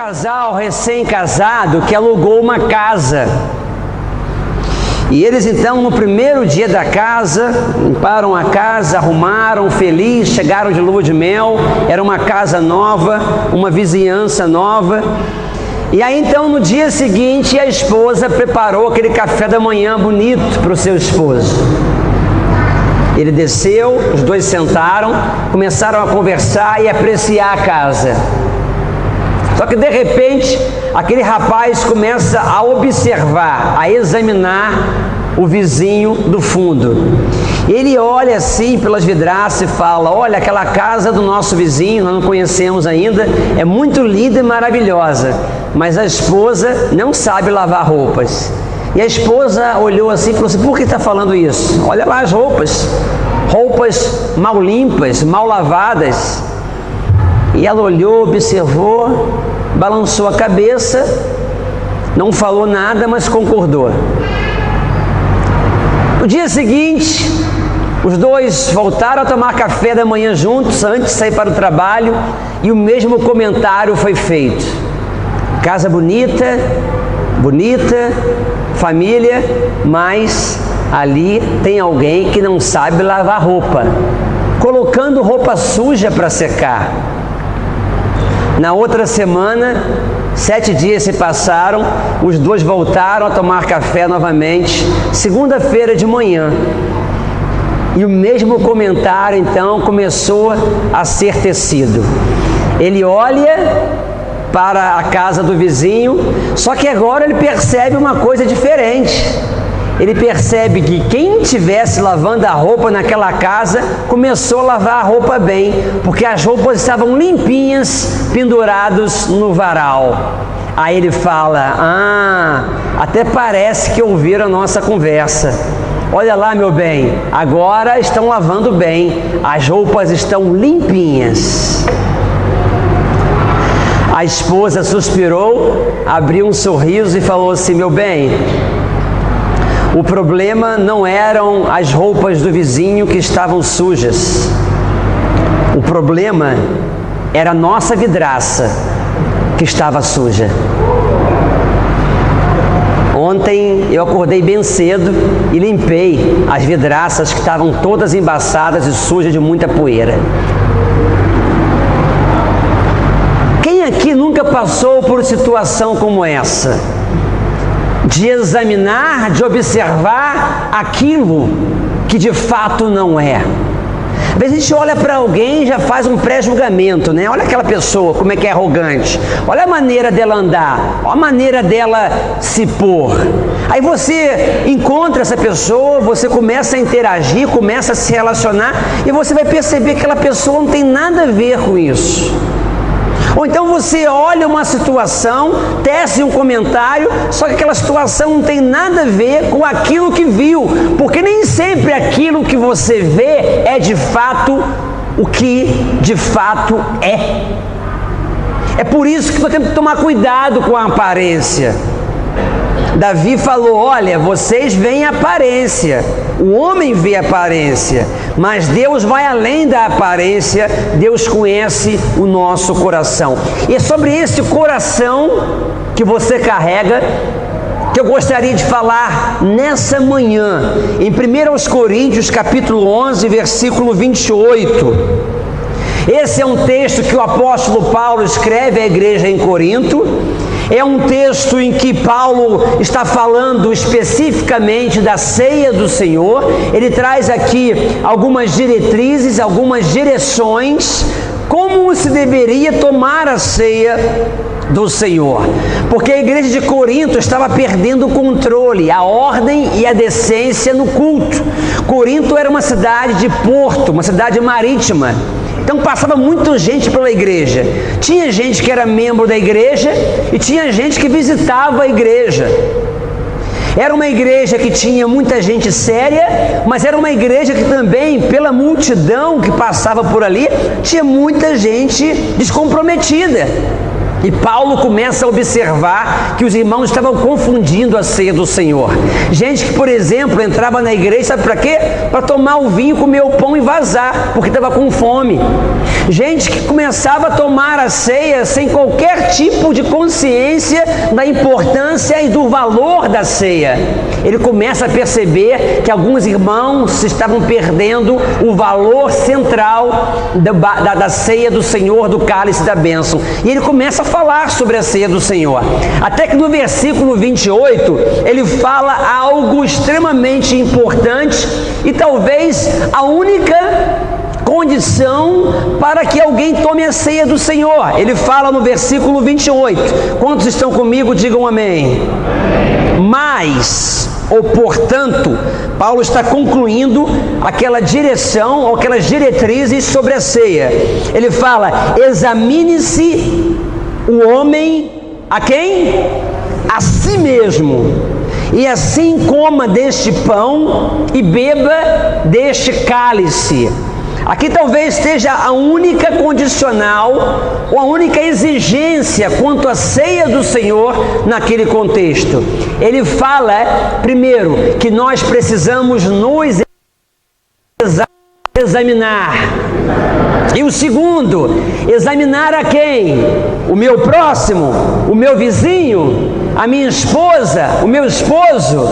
casal recém-casado que alugou uma casa. E eles então, no primeiro dia da casa, limparam a casa, arrumaram, feliz, chegaram de lua de mel, era uma casa nova, uma vizinhança nova. E aí então, no dia seguinte, a esposa preparou aquele café da manhã bonito para o seu esposo. Ele desceu, os dois sentaram, começaram a conversar e apreciar a casa. Só que de repente, aquele rapaz começa a observar, a examinar o vizinho do fundo. Ele olha assim pelas vidraças e fala: olha, aquela casa do nosso vizinho, nós não conhecemos ainda, é muito linda e maravilhosa, mas a esposa não sabe lavar roupas. E a esposa olhou assim e falou assim: por que está falando isso? Olha lá as roupas mal limpas, mal lavadas. E ela olhou, observou, balançou a cabeça, não falou nada, mas concordou. No dia seguinte, os dois voltaram a tomar café da manhã juntos, antes de sair para o trabalho, e o mesmo comentário foi feito: casa bonita, família, mas ali tem alguém que não sabe lavar roupa, colocando roupa suja para secar. Na outra semana, 7 dias se passaram, os dois voltaram a tomar café novamente, segunda-feira de manhã. E o mesmo comentário então começou a ser tecido. Ele olha para a casa do vizinho, só que agora ele percebe uma coisa diferente. Ele percebe que quem estivesse lavando a roupa naquela casa começou a lavar a roupa bem, porque as roupas estavam limpinhas, pendurados no varal. Aí ele fala: até parece que ouviram a nossa conversa. Olha lá, meu bem, agora estão lavando bem, as roupas estão limpinhas. A esposa suspirou, abriu um sorriso e falou assim: meu bem, o problema não eram as roupas do vizinho que estavam sujas. O problema era a nossa vidraça que estava suja. Ontem eu acordei bem cedo e limpei as vidraças que estavam todas embaçadas e sujas de muita poeira. Quem aqui nunca passou por situação como essa? De examinar, de observar aquilo que de fato não é. Às vezes a gente olha para alguém e já faz um pré-julgamento, né? Olha aquela pessoa, como é que é arrogante. Olha a maneira dela andar, olha a maneira dela se pôr. Aí você encontra essa pessoa, você começa a interagir, começa a se relacionar e você vai perceber que aquela pessoa não tem nada a ver com isso. Ou então você olha uma situação, tece um comentário, só que aquela situação não tem nada a ver com aquilo que viu, porque nem sempre aquilo que você vê é de fato o que de fato é. É por isso que nós temos que tomar cuidado com a aparência. Davi falou: olha, vocês veem a aparência, o homem vê a aparência, mas Deus vai além da aparência, Deus conhece o nosso coração. E é sobre esse coração que você carrega que eu gostaria de falar nessa manhã, em 1 Coríntios capítulo 11, versículo 28. Esse é um texto que o apóstolo Paulo escreve à igreja em Corinto. É um texto em que Paulo está falando especificamente da ceia do Senhor. Ele traz aqui algumas diretrizes, algumas direções, como se deveria tomar a ceia do Senhor. Porque a igreja de Corinto estava perdendo o controle, a ordem e a decência no culto. Corinto era uma cidade de porto, uma cidade marítima. Então passava muita gente pela igreja. Tinha gente que era membro da igreja e tinha gente que visitava a igreja. Era uma igreja que tinha muita gente séria, mas era uma igreja que também, pela multidão que passava por ali, tinha muita gente descomprometida. E Paulo começa a observar que os irmãos estavam confundindo a ceia do Senhor. Gente que, por exemplo, entrava na igreja, sabe para quê? Para tomar o vinho, comer o pão e vazar, porque estava com fome. Gente que começava a tomar a ceia sem qualquer tipo de consciência da importância e do valor da ceia. Ele começa a perceber que alguns irmãos estavam perdendo o valor central da ceia do Senhor, do cálice da bênção. E ele começa a falar sobre a ceia do Senhor. Até que no versículo 28, ele fala algo extremamente importante e talvez a única condição para que alguém tome a ceia do Senhor. Ele fala no versículo 28. Quantos estão comigo? Digam amém. Mas, ou portanto, Paulo está concluindo aquela direção, ou aquelas diretrizes sobre a ceia. Ele fala: examine-se o homem a quem? A si mesmo. E assim coma deste pão e beba deste cálice. Aqui talvez esteja a única condicional ou a única exigência quanto à ceia do Senhor naquele contexto. Ele fala, primeiro, que nós precisamos nos examinar. E o segundo, examinar a quem? O meu próximo, o meu vizinho, a minha esposa, o meu esposo.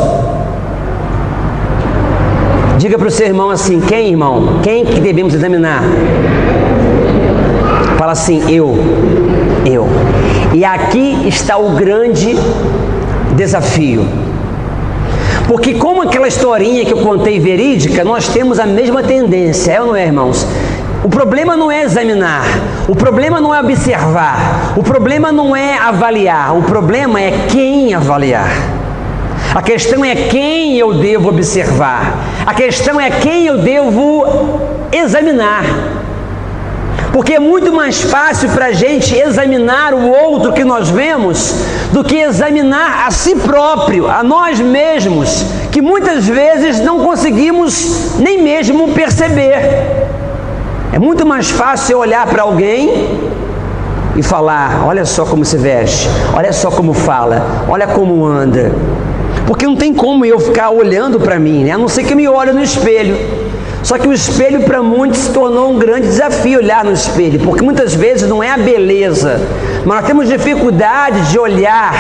Diga para o seu irmão assim: quem, irmão? Quem que devemos examinar? Fala assim: eu. E aqui está o grande desafio. Porque como aquela historinha que eu contei verídica, nós temos a mesma tendência, é ou não é, irmãos? O problema não é examinar, o problema não é observar, o problema não é avaliar, o problema é quem avaliar. A questão é quem eu devo observar, a questão é quem eu devo examinar. Porque é muito mais fácil para a gente examinar o outro que nós vemos do que examinar a si próprio, a nós mesmos, que muitas vezes não conseguimos nem mesmo perceber. É muito mais fácil olhar para alguém e falar: olha só como se veste, olha só como fala, olha como anda. Porque não tem como eu ficar olhando para mim, né? A não ser que eu me olhe no espelho. Só que o espelho para muitos se tornou um grande desafio, olhar no espelho, porque muitas vezes não é a beleza, mas nós temos dificuldade de olhar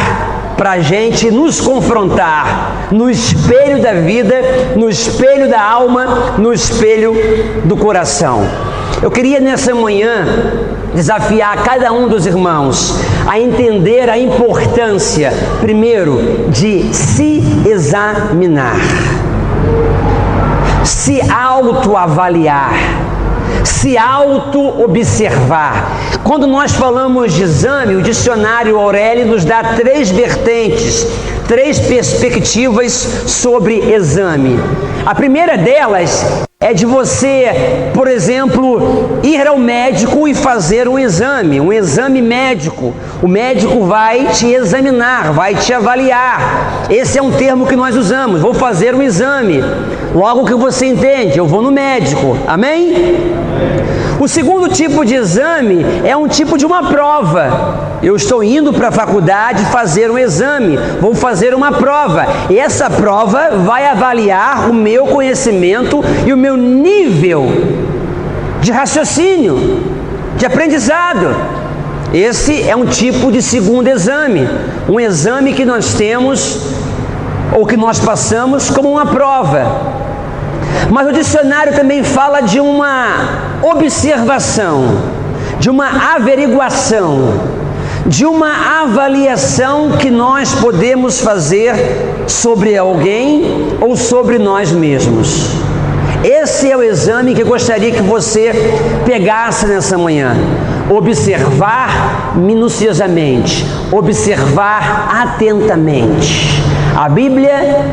para a gente e nos confrontar no espelho da vida, no espelho da alma, no espelho do coração. Eu queria nessa manhã desafiar cada um dos irmãos a entender a importância, primeiro, de se examinar, se autoavaliar, se auto-observar. Quando nós falamos de exame, o dicionário Aurélio nos dá 3 vertentes, 3 perspectivas sobre exame. A primeira delas é de você, por exemplo, ir ao médico e fazer um exame médico. O médico vai te examinar, vai te avaliar. Esse é um termo que nós usamos: vou fazer um exame. Logo que você entende, eu vou no médico. Amém? O segundo tipo de exame é um tipo de uma prova. Eu estou indo para a faculdade fazer um exame, vou fazer uma prova. E essa prova vai avaliar o meu conhecimento e o meu nível de raciocínio, de aprendizado. Esse é um tipo de segundo exame, um exame que nós temos ou que nós passamos como uma prova. Mas o dicionário também fala de uma observação, de uma averiguação, de uma avaliação que nós podemos fazer sobre alguém ou sobre nós mesmos. Esse é o exame que eu gostaria que você pegasse nessa manhã. Observar minuciosamente, observar atentamente. A Bíblia,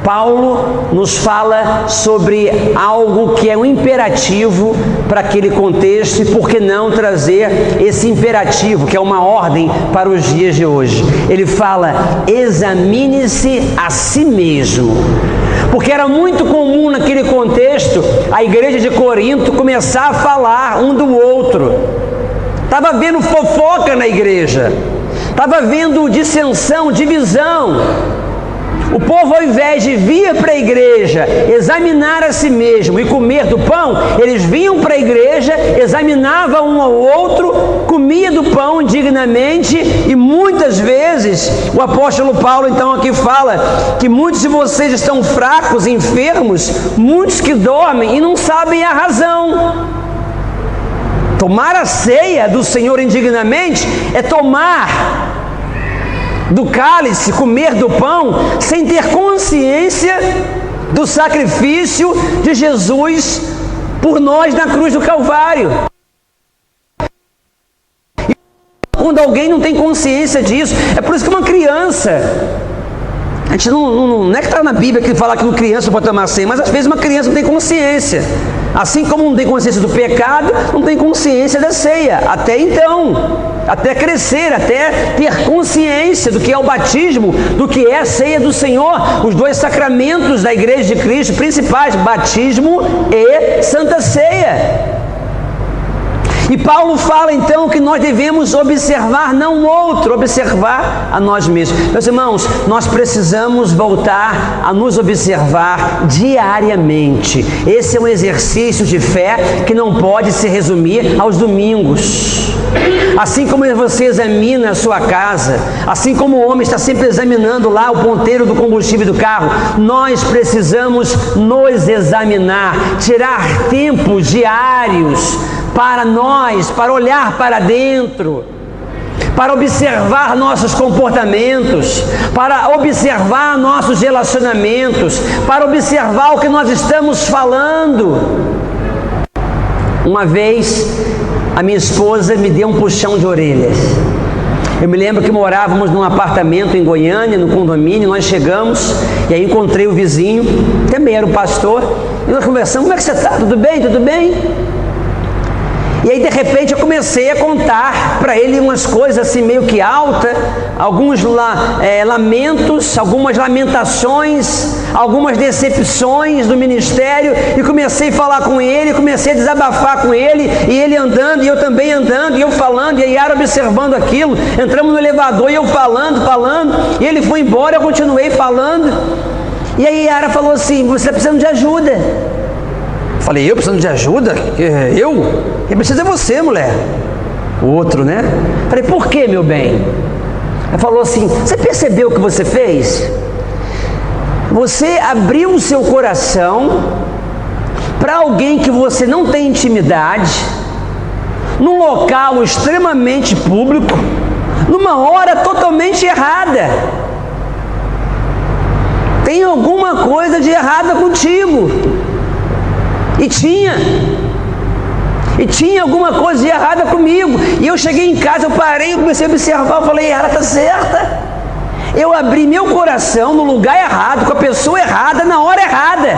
Paulo nos fala sobre algo que é um imperativo para aquele contexto, e por que não trazer esse imperativo, que é uma ordem para os dias de hoje. Ele fala: examine-se a si mesmo. Porque era muito comum naquele contexto a igreja de Corinto começar a falar um do outro. Estava havendo fofoca na igreja, estava havendo dissensão, divisão. O povo, ao invés de vir para a igreja, examinar a si mesmo e comer do pão, eles vinham para a igreja, examinavam um ao outro, comia do pão dignamente, e muitas vezes, o apóstolo Paulo então aqui fala que muitos de vocês estão fracos, enfermos, muitos que dormem e não sabem a razão. Tomar a ceia do Senhor indignamente é tomar do cálice, comer do pão, sem ter consciência do sacrifício de Jesus por nós na cruz do Calvário. Quando alguém não tem consciência disso, é por isso que uma criança, a gente não é que está na Bíblia que fala que uma criança pode tomar ceia, mas às vezes uma criança não tem consciência. Assim como não tem consciência do pecado, não tem consciência da ceia. Até então, até crescer, até ter consciência do que é o batismo, do que é a ceia do Senhor. Os dois sacramentos da Igreja de Cristo principais, batismo e Santa Ceia. E Paulo fala então que nós devemos observar não o outro, observar a nós mesmos. Meus irmãos, nós precisamos voltar a nos observar diariamente. Esse é um exercício de fé que não pode se resumir aos domingos. Assim como você examina a sua casa, assim como o homem está sempre examinando lá o ponteiro do combustível do carro, nós precisamos nos examinar, tirar tempos diários para nós, para olhar para dentro, para observar nossos comportamentos, para observar nossos relacionamentos, para observar o que nós estamos falando. Uma vez, a minha esposa me deu um puxão de orelhas. Eu me lembro que morávamos num apartamento em Goiânia, no condomínio. Nós chegamos e aí encontrei o vizinho, também era um pastor, e nós conversamos: como é que você está? Tudo bem? Tudo bem? E aí de repente eu comecei a contar para ele umas coisas assim meio que alta, alguns lamentos, algumas lamentações, algumas decepções do ministério, e comecei a falar com ele, comecei a desabafar com ele, e ele andando, e eu também andando, e eu falando, e a Yara observando aquilo. Entramos no elevador e eu falando, e ele foi embora, eu continuei falando, e aí a Yara falou assim: você está precisando de ajuda. Falei: eu precisando de ajuda? Eu? Quem precisa é você, mulher. O outro, né? Falei: por que, meu bem? Ela falou assim: você percebeu o que você fez? Você abriu o seu coração para alguém que você não tem intimidade, num local extremamente público, numa hora totalmente errada. Tem alguma coisa de errada contigo. E tinha alguma coisa de errada comigo. E eu cheguei em casa, eu parei, eu comecei a observar, eu falei: ela está certa. Eu abri meu coração no lugar errado, com a pessoa errada, na hora errada.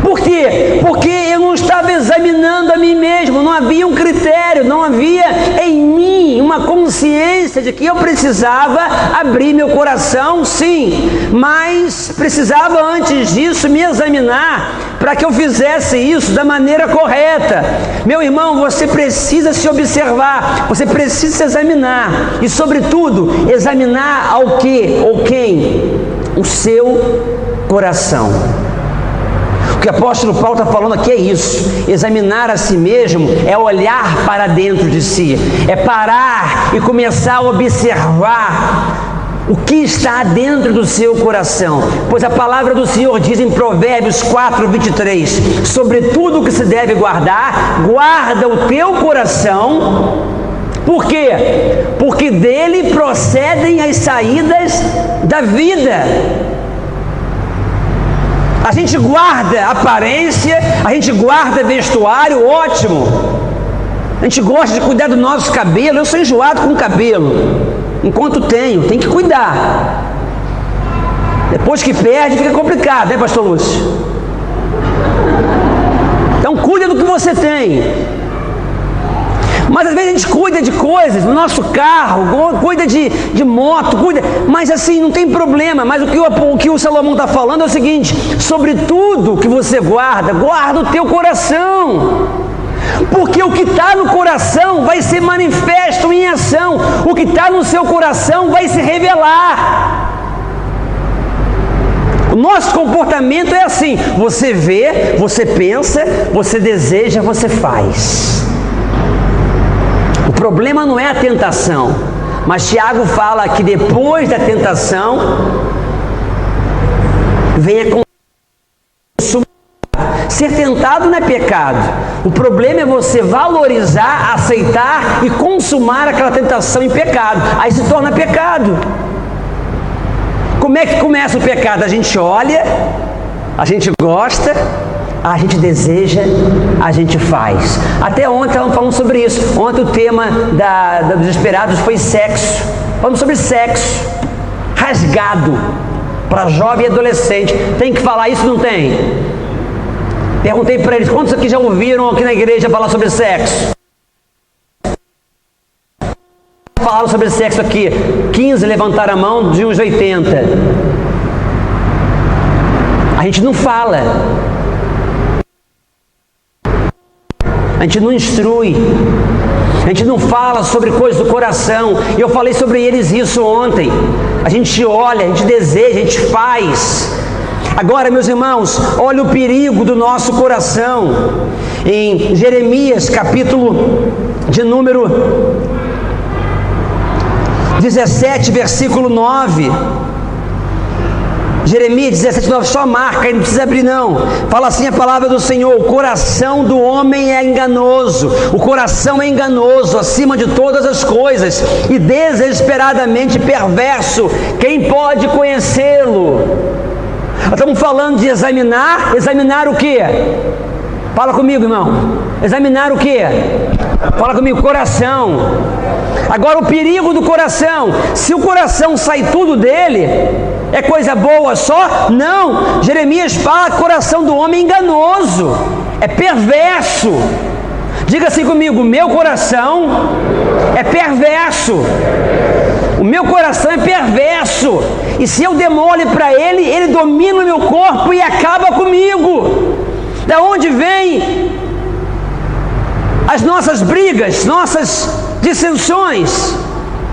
Por quê? Porque eu não estava examinando a mim mesmo, não havia um critério, não havia em mim uma consciência de que eu precisava abrir meu coração, sim, mas precisava antes disso me examinar para que eu fizesse isso da maneira correta. Meu irmão, você precisa se observar, você precisa se examinar, e sobretudo, examinar ao que ou quem? O seu coração. O que o apóstolo Paulo está falando aqui é isso: examinar a si mesmo é olhar para dentro de si, é parar e começar a observar o que está dentro do seu coração, pois a palavra do Senhor diz em Provérbios 4:23: sobre tudo o que se deve guardar, guarda o teu coração. Por quê? Porque dele procedem as saídas da vida. A gente guarda aparência, a gente guarda vestuário, ótimo. A gente gosta de cuidar do nosso cabelo. Eu sou enjoado com o cabelo. Enquanto tenho, tem que cuidar. Depois que perde, fica complicado, né, pastor Lúcio? Então cuida do que você tem. Mas às vezes a gente cuida de coisas, no nosso carro, cuida de moto, cuida, mas assim, não tem problema. Mas o que o Salomão está falando é o seguinte: sobre tudo que você guarda, guarda o teu coração. Porque o que está no coração vai ser manifesto em ação. O que está no seu coração vai se revelar. Nosso comportamento é assim: você vê, você pensa, você deseja, você faz. O problema não é a tentação, mas Tiago fala que depois da tentação vem a consumar. Ser tentado não é pecado. O problema é você valorizar, aceitar e consumar aquela tentação em pecado. Aí se torna pecado. Como é que começa o pecado? A gente olha, a gente gosta, a gente deseja, a gente faz. Até ontem estávamos falando sobre isso. Ontem o tema dos Desesperados foi sexo. Falamos sobre sexo rasgado para jovem e adolescente. Tem que falar isso, não tem? Perguntei para eles: quantos aqui já ouviram aqui na igreja falar sobre sexo? Falaram sobre sexo aqui. 15 levantaram a mão, de uns 80. A gente não fala. A gente não instrui. A gente não fala sobre coisas do coração. E eu falei sobre eles isso ontem. A gente olha, a gente deseja, a gente faz. Agora, meus irmãos, olha o perigo do nosso coração. Em Jeremias, capítulo de número 17, versículo 9. Jeremias 17, 9, só marca, aí não precisa abrir não. Fala assim a palavra do Senhor: o coração do homem é enganoso, o coração é enganoso acima de todas as coisas e desesperadamente perverso, quem pode conhecê-lo? Nós estamos falando de examinar o que? Fala comigo, irmão. Examinar o que? Fala comigo, coração. Agora o perigo do coração: se o coração sai tudo dele, é coisa boa só? Não. Jeremias fala que o coração do homem é enganoso, é perverso. Diga assim comigo: meu coração é perverso. O meu coração é perverso. E se eu demole para ele, ele domina o meu corpo e acaba comigo. Da onde vem as nossas brigas, nossas dissensões?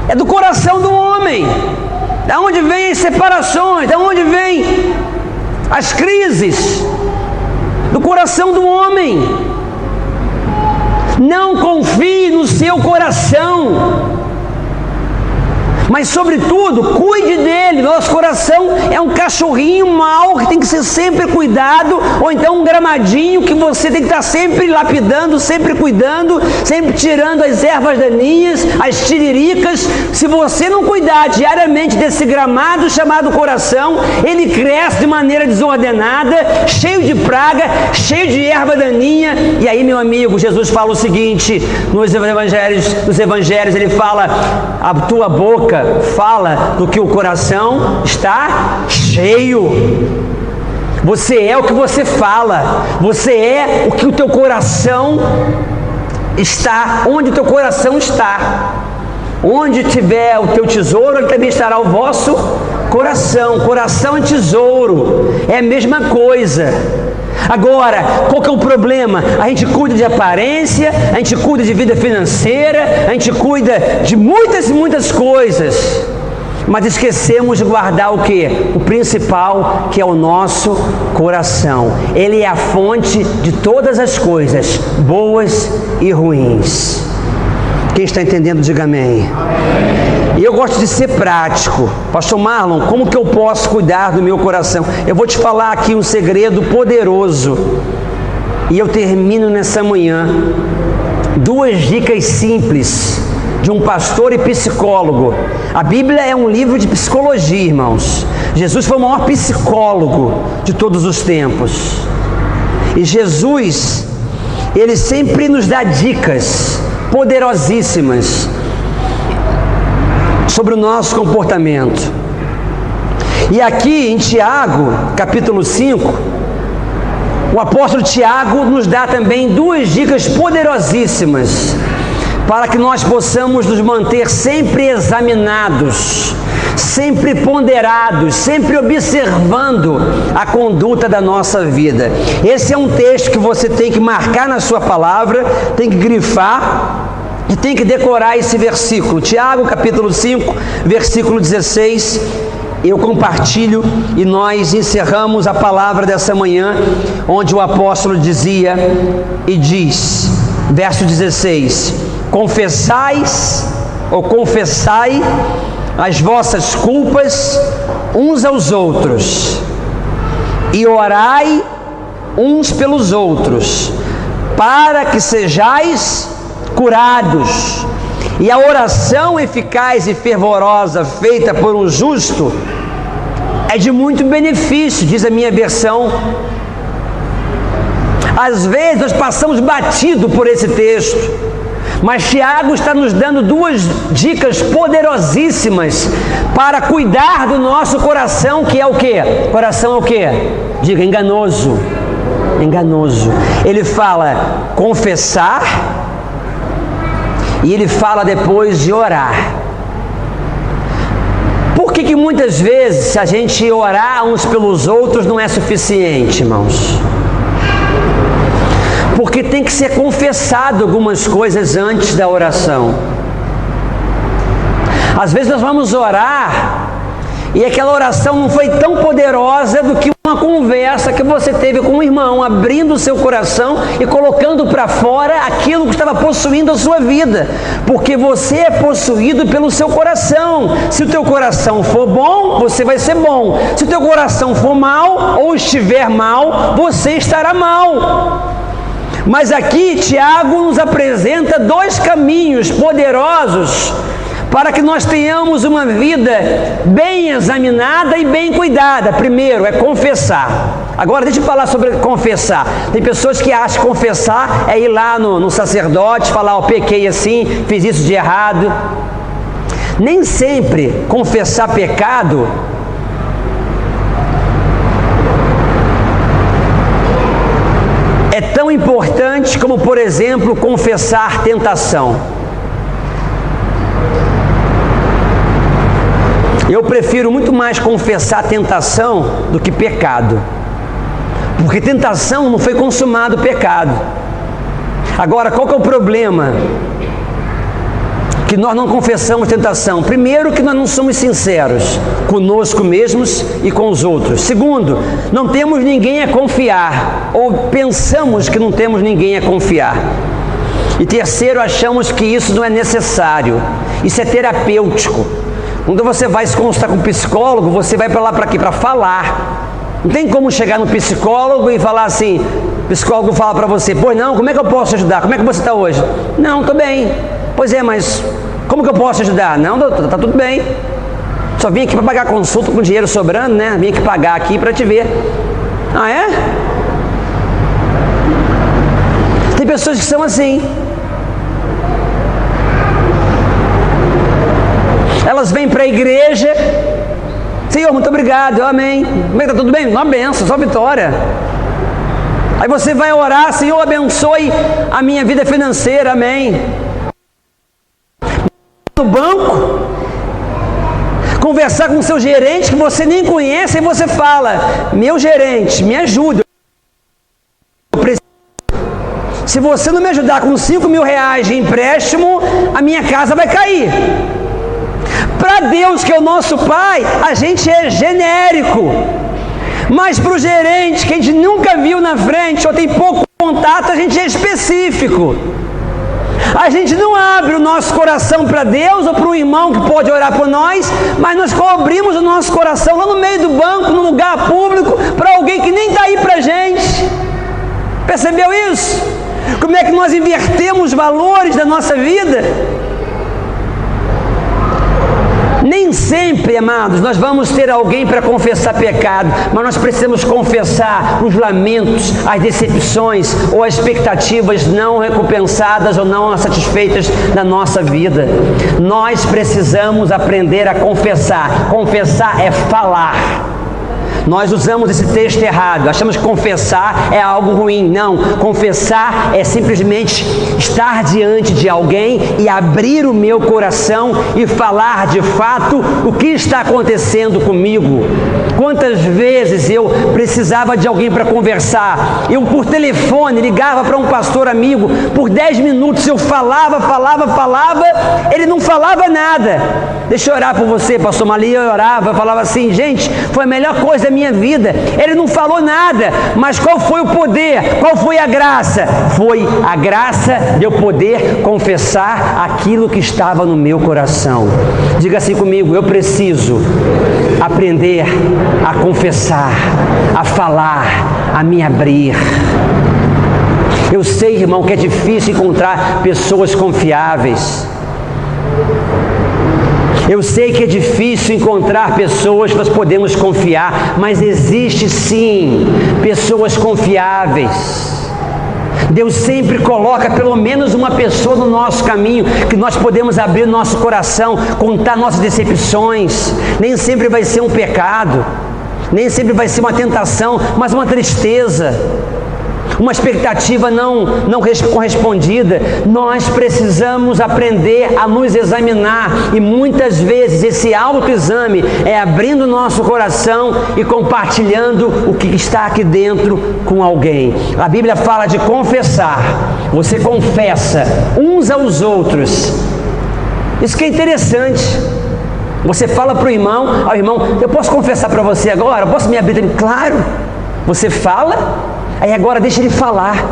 É do coração do homem. Da onde vem as separações? Da onde vem as crises? Do coração do homem. Não confie no seu coração, mas sobretudo cuide dele. Nosso coração é um cachorrinho mau que tem que ser sempre cuidado, ou então um gramadinho que você tem que estar sempre lapidando, sempre cuidando, sempre tirando as ervas daninhas, as tiriricas. Se você não cuidar diariamente desse gramado chamado coração, ele cresce de maneira desordenada, cheio de praga, cheio de erva daninha. E aí, meu amigo, Jesus fala o seguinte nos evangelhos, ele fala: a tua boca fala do que o coração está cheio. Você é o que você fala. Você é o que o teu coração está. Onde o teu coração está. Onde tiver o teu tesouro, ali também estará o vosso coração. Coração e tesouro é a mesma coisa. Agora, qual que é o problema? A gente cuida de aparência, a gente cuida de vida financeira, a gente cuida de muitas e muitas coisas, mas esquecemos de guardar o que? O principal, que é o nosso coração. Ele é a fonte de todas as coisas, boas e ruins. Quem está entendendo, diga amém. E eu gosto de ser prático. Pastor Marlon, como que eu posso cuidar do meu coração? Eu vou te falar aqui um segredo poderoso. E eu termino nessa manhã. 2 dicas simples de um pastor e psicólogo. A Bíblia é um livro de psicologia, irmãos. Jesus foi o maior psicólogo de todos os tempos. E Jesus, ele sempre nos dá dicas poderosíssimas sobre o nosso comportamento. E aqui em Tiago, capítulo 5, o apóstolo Tiago nos dá também 2 dicas poderosíssimas para que nós possamos nos manter sempre examinados, sempre ponderados, sempre observando a conduta da nossa vida. Esse é um texto que você tem que marcar na sua palavra, tem que grifar e tem que decorar esse versículo. Tiago, capítulo 5, versículo 16 eu compartilho e nós encerramos a palavra dessa manhã, onde o apóstolo dizia e diz, verso 16: confessai as vossas culpas uns aos outros e orai uns pelos outros, para que sejais curados. E a oração eficaz e fervorosa feita por um justo é de muito benefício, diz a minha versão. Às vezes nós passamos batido por esse texto, mas Tiago está nos dando duas dicas poderosíssimas para cuidar do nosso coração, que é o quê? Coração é o quê? Diga, enganoso. Enganoso. Ele fala confessar e ele fala depois de orar. Por que muitas vezes a gente orar uns pelos outros não é suficiente, irmãos? Porque tem que ser confessado algumas coisas antes da oração. Às vezes nós vamos orar e aquela oração não foi tão poderosa do que uma conversa que você teve com um irmão, abrindo o seu coração e colocando para fora aquilo que estava possuindo a sua vida, porque você é possuído pelo seu coração. Se o teu coração for bom, você vai ser bom. Se o teu coração for mal ou estiver mal, você estará mal. Mas aqui Tiago nos apresenta dois caminhos poderosos para que nós tenhamos uma vida bem examinada e bem cuidada. Primeiro é confessar. Agora deixa eu falar sobre confessar. Tem pessoas que acham que confessar é ir lá no sacerdote, falar, pequei assim, fiz isso de errado. Nem sempre confessar pecado é tão importante como, por exemplo, confessar tentação. Eu prefiro muito mais confessar tentação do que pecado, porque tentação não foi consumado pecado. Agora, qual que é o problema? Que nós não confessamos tentação. Primeiro, que nós não somos sinceros conosco mesmos e com os outros. Segundo, não temos ninguém a confiar, ou pensamos que não temos ninguém a confiar. E terceiro, achamos que isso não é necessário. Isso é terapêutico. Quando você vai se consultar com um psicólogo, você vai para lá para quê? Para falar. Não tem como chegar no psicólogo e falar assim, o psicólogo fala para você, pois não, como é que eu posso te ajudar? Como é que você está hoje? Não, estou bem. Pois é, mas como que eu posso te ajudar? Não, doutor, está tudo bem. Só vim aqui para pagar consulta com dinheiro sobrando, né? Vim aqui pagar aqui para te ver. Ah, é? Tem pessoas que são assim. Elas vêm para a igreja, Senhor, muito obrigado, amém. Como é que está tudo bem? Uma benção, só vitória. Aí você vai orar, Senhor, abençoe a minha vida financeira, amém. No banco, conversar com o seu gerente que você nem conhece, e você fala, meu gerente, me ajuda. Se você não me ajudar com 5 mil reais de empréstimo, a minha casa vai cair. Para Deus, que é o nosso Pai, a gente é genérico. Mas para o gerente, que a gente nunca viu na frente, ou tem pouco contato, a gente é específico. A gente não abre o nosso coração para Deus, ou para um irmão que pode orar por nós, mas nós cobrimos o nosso coração lá no meio do banco, no lugar público, para alguém que nem está aí para a gente. Percebeu isso? Como é que nós invertemos os valores da nossa vida? Nem sempre, amados, nós vamos ter alguém para confessar pecado, mas nós precisamos confessar os lamentos, as decepções ou as expectativas não recompensadas ou não satisfeitas da nossa vida. Nós precisamos aprender a confessar. Confessar é falar. Nós usamos esse texto errado, achamos que confessar é algo ruim. Não, confessar é simplesmente estar diante de alguém e abrir o meu coração e falar de fato o que está acontecendo comigo. Quantas vezes eu precisava de alguém para conversar, eu por telefone ligava para um pastor amigo, por 10 minutos eu falava, ele não falava nada. Deixa eu orar por você, pastor Malia. Eu orava, eu falava assim: gente, foi a melhor coisa da minha vida. Ele não falou nada, mas qual foi o poder? Qual foi a graça? Foi a graça de eu poder confessar aquilo que estava no meu coração. Diga assim comigo: eu preciso aprender a confessar, a falar, a me abrir. Eu sei, irmão, que é difícil encontrar pessoas confiáveis. Eu sei que é difícil encontrar pessoas que nós podemos confiar, mas existe sim pessoas confiáveis. Deus sempre coloca pelo menos uma pessoa no nosso caminho, que nós podemos abrir nosso coração, contar nossas decepções. Nem sempre vai ser um pecado, nem sempre vai ser uma tentação, mas uma tristeza, uma expectativa não correspondida. Nós precisamos aprender a nos examinar, e muitas vezes esse autoexame é abrindo o nosso coração e compartilhando o que está aqui dentro com alguém. A Bíblia fala de confessar. Você confessa uns aos outros. Isso que é interessante. Você fala para o irmão: ó, irmão, eu posso confessar para você agora? Eu posso me abrir? Claro. Você fala. Aí agora deixa ele falar.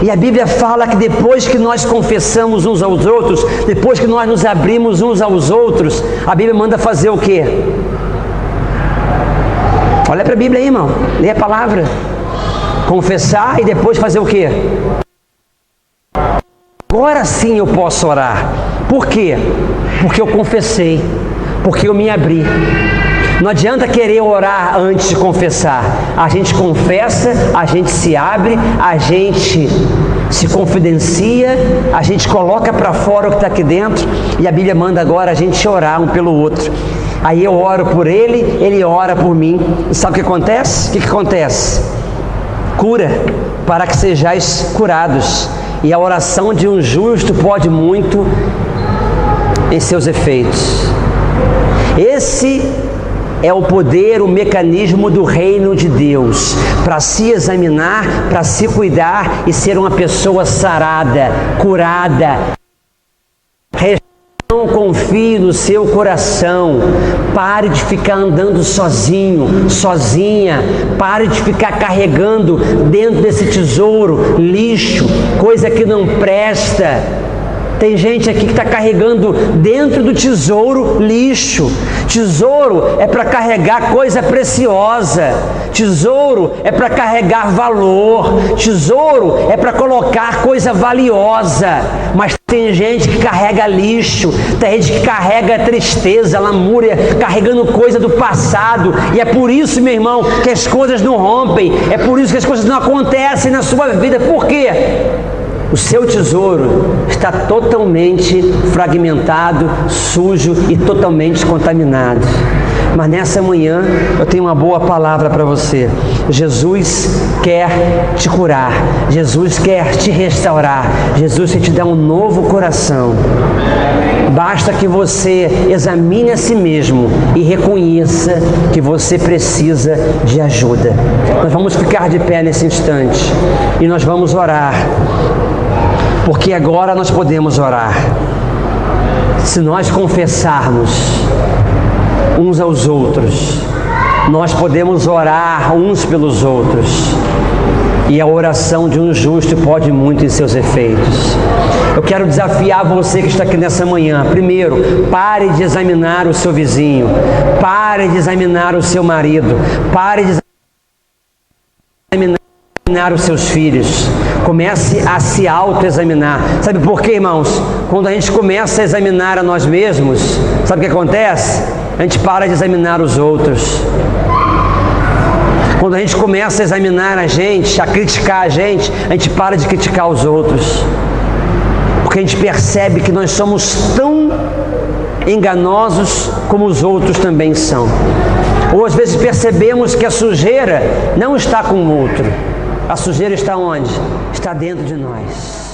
E a Bíblia fala que depois que nós confessamos uns aos outros, depois que nós nos abrimos uns aos outros, a Bíblia manda fazer o quê? Olha para a Bíblia aí, irmão. Lê a palavra. Confessar e depois fazer o quê? Agora sim eu posso orar. Por quê? Porque eu confessei, porque eu me abri. Não adianta querer orar antes de confessar. A gente confessa, a gente se abre, a gente se confidencia, a gente coloca para fora o que está aqui dentro, e a Bíblia manda agora a gente orar um pelo outro. Aí eu oro por ele, ele ora por mim. E sabe o que acontece? O que acontece? Cura, para que sejais curados. E a oração de um justo pode muito em seus efeitos. Esse é o poder, o mecanismo do reino de Deus, para se examinar, para se cuidar e ser uma pessoa sarada, curada. Não confie no seu coração. Pare de ficar andando sozinho, sozinha. Pare de ficar carregando dentro desse tesouro lixo, coisa que não presta. Tem gente aqui que está carregando dentro do tesouro lixo. Tesouro é para carregar coisa preciosa. Tesouro é para carregar valor. Tesouro é para colocar coisa valiosa. Mas tem gente que carrega lixo. Tem gente que carrega tristeza, lamúria, carregando coisa do passado. E é por isso, meu irmão, que as coisas não rompem. É por isso que as coisas não acontecem na sua vida. Por quê? O seu tesouro está totalmente fragmentado, sujo e totalmente contaminado. Mas nessa manhã eu tenho uma boa palavra para você. Jesus quer te curar. Jesus quer te restaurar. Jesus quer te dar um novo coração. Basta que você examine a si mesmo e reconheça que você precisa de ajuda. Nós vamos ficar de pé nesse instante e nós vamos orar. Porque agora nós podemos orar. Se nós confessarmos uns aos outros, nós podemos orar uns pelos outros. E a oração de um justo pode muito em seus efeitos. Eu quero desafiar você que está aqui nessa manhã. Primeiro, pare de examinar o seu vizinho. Pare de examinar o seu marido. Pare de examinar os seus filhos. Comece a se autoexaminar. Sabe por quê, irmãos? Quando a gente começa a examinar a nós mesmos, sabe o que acontece? A gente para de examinar os outros. Quando a gente começa a examinar a gente, a criticar a gente para de criticar os outros. Porque a gente percebe que nós somos tão enganosos como os outros também são. Ou às vezes percebemos que a sujeira não está com o outro. A sujeira está onde? Está dentro de nós.